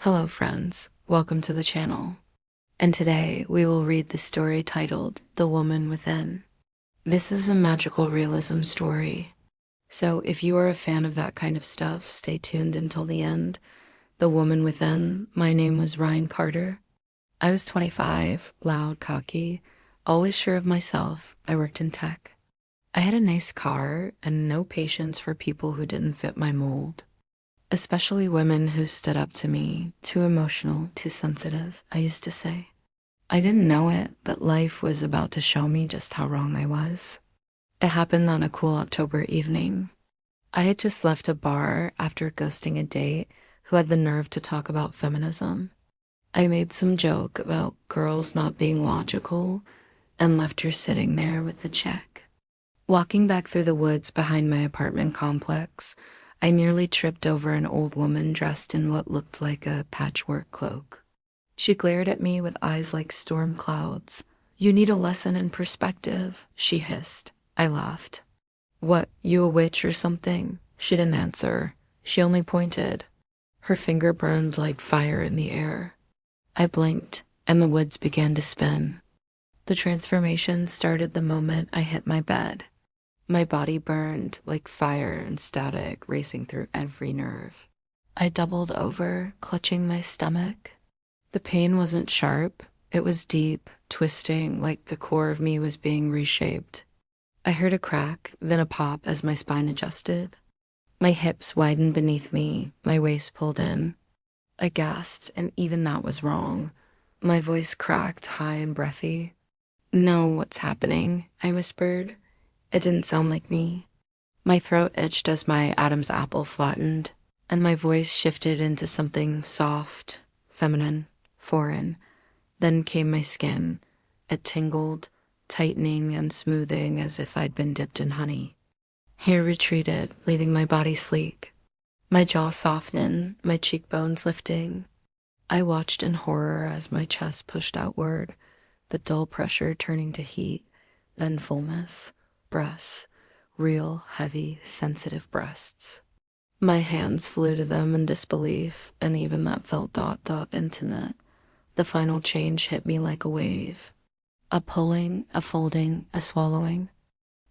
Hello friends, welcome to the channel. And today we will read the story titled The Woman Within. This is a magical realism story. So if you are a fan of that kind of stuff, stay tuned until the end. The Woman Within, my name was Ryan Carter. I was 25, loud, cocky, always sure of myself. I worked in tech. I had a nice car and no patience for people who didn't fit my mold. Especially women who stood up to me, too emotional, too sensitive, I used to say. I didn't know it, but life was about to show me just how wrong I was. It happened on a cool October evening. I had just left a bar after ghosting a date who had the nerve to talk about feminism. I made some joke about girls not being logical and left her sitting there with the check. Walking back through the woods behind my apartment complex, I nearly tripped over an old woman dressed in what looked like a patchwork cloak. She glared at me with eyes like storm clouds. "You need a lesson in perspective," she hissed. I laughed. "What, you a witch or something?" She didn't answer. She only pointed. Her finger burned like fire in the air. I blinked, and the woods began to spin. The transformation started the moment I hit my bed. My body burned like fire and static racing through every nerve. I doubled over, clutching my stomach. The pain wasn't sharp. It was deep, twisting like the core of me was being reshaped. I heard a crack, then a pop as my spine adjusted. My hips widened beneath me, my waist pulled in. I gasped, and even that was wrong. My voice cracked, high and breathy. "No, what's happening?" I whispered. It didn't sound like me. My throat itched as my Adam's apple flattened, and my voice shifted into something soft, feminine, foreign. Then came my skin. It tingled, tightening and smoothing as if I'd been dipped in honey. Hair retreated, leaving my body sleek. My jaw softened, my cheekbones lifting. I watched in horror as my chest pushed outward, the dull pressure turning to heat, then fullness. Breasts, real, heavy, sensitive breasts. My hands flew to them in disbelief, and even that felt intimate. The final change hit me like a wave. A pulling, a folding, a swallowing.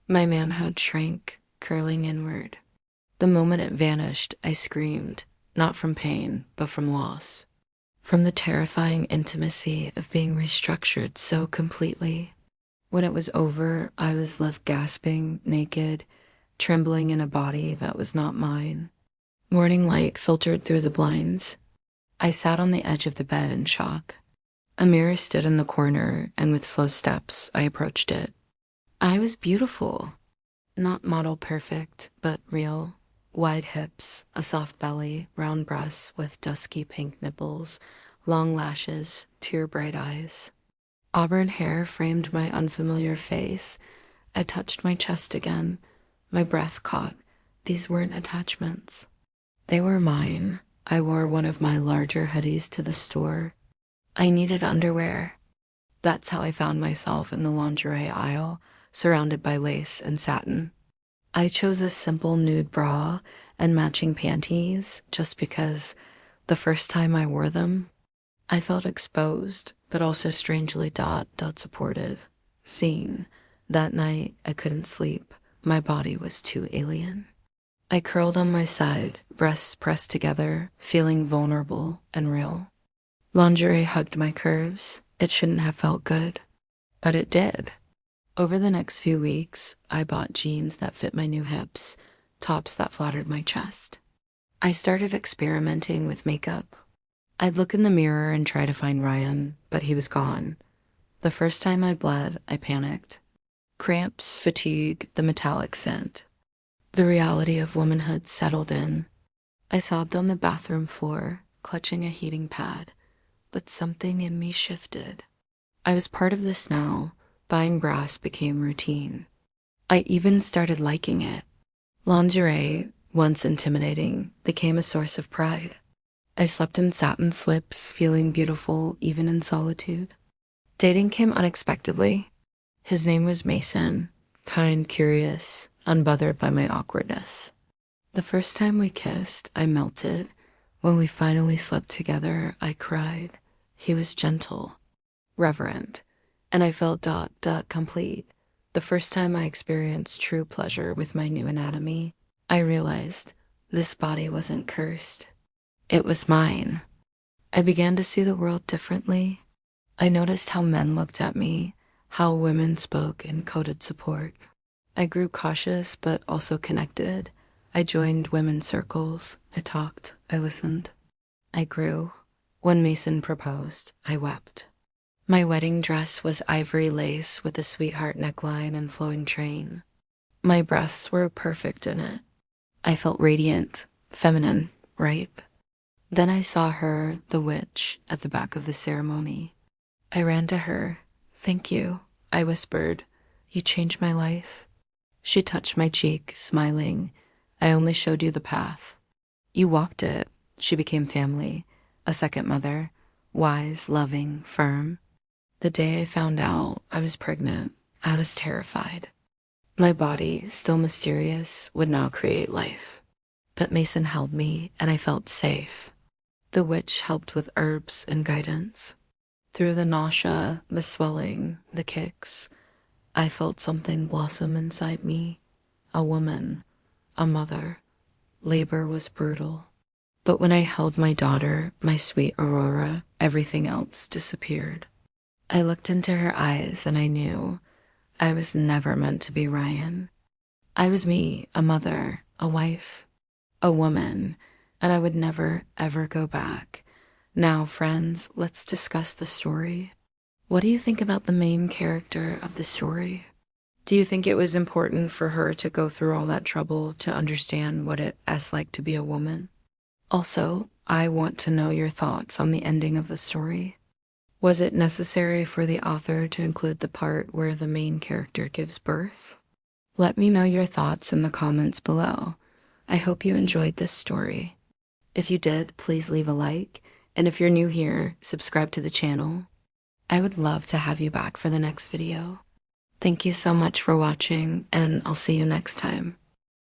My manhood shrank, curling inward. The moment it vanished, I screamed, not from pain, but from loss. From the terrifying intimacy of being restructured so completely. When it was over, I was left gasping, naked, trembling in a body that was not mine. Morning light filtered through the blinds. I sat on the edge of the bed in shock. A mirror stood in the corner, and with slow steps, I approached it. I was beautiful. Not model perfect, but real. Wide hips, a soft belly, round breasts with dusky pink nipples, long lashes, tear-bright eyes. Auburn hair framed my unfamiliar face. I touched my chest again. My breath caught. These weren't attachments. They were mine. I wore one of my larger hoodies to the store. I needed underwear. That's how I found myself in the lingerie aisle, surrounded by lace and satin. I chose a simple nude bra and matching panties just because the first time I wore them, I felt exposed, but also strangely supported. Seen. That night, I couldn't sleep. My body was too alien. I curled on my side, breasts pressed together, feeling vulnerable and real. Lingerie hugged my curves. It shouldn't have felt good, but it did. Over the next few weeks, I bought jeans that fit my new hips, tops that flattered my chest. I started experimenting with makeup. I'd look in the mirror and try to find Ryan, but he was gone. The first time I bled, I panicked. Cramps, fatigue, the metallic scent. The reality of womanhood settled in. I sobbed on the bathroom floor, clutching a heating pad, but something in me shifted. I was part of this now. Buying bras became routine. I even started liking it. Lingerie, once intimidating, became a source of pride. I slept in satin slips, feeling beautiful even in solitude. Dating came unexpectedly. His name was Mason, kind, curious, unbothered by my awkwardness. The first time we kissed, I melted, When we finally slept together, I cried. He was gentle, reverent, and I felt complete. The first time I experienced true pleasure with my new anatomy, I realized this body wasn't cursed. It was mine. I began to see the world differently. I noticed how men looked at me, how women spoke and coded support. I grew cautious but also connected. I joined women's circles. I talked. I listened. I grew. When Mason proposed, I wept. My wedding dress was ivory lace with a sweetheart neckline and flowing train. My breasts were perfect in it. I felt radiant, feminine, ripe. Then I saw her, the witch, at the back of the ceremony. I ran to her. "Thank you," I whispered. "You changed my life." She touched my cheek, smiling. "I only showed you the path. You walked it." She became family, a second mother, wise, loving, firm. The day I found out I was pregnant, I was terrified. My body, still mysterious, would now create life. But Mason held me, and I felt safe. The witch helped with herbs and guidance. Through the nausea, the swelling, the kicks, I felt something blossom inside me. A woman, a mother. Labor was brutal. But when I held my daughter, my sweet Aurora, everything else disappeared. I looked into her eyes and I knew I was never meant to be Ryan. I was me, a mother, a wife, a woman, and I would never, ever go back. Now, friends, let's discuss the story. What do you think about the main character of the story? Do you think it was important for her to go through all that trouble to understand what it's like to be a woman? Also, I want to know your thoughts on the ending of the story. Was it necessary for the author to include the part where the main character gives birth? Let me know your thoughts in the comments below. I hope you enjoyed this story. If you did, please leave a like, and if you're new here, subscribe to the channel. I would love to have you back for the next video. Thank you so much for watching, and I'll see you next time.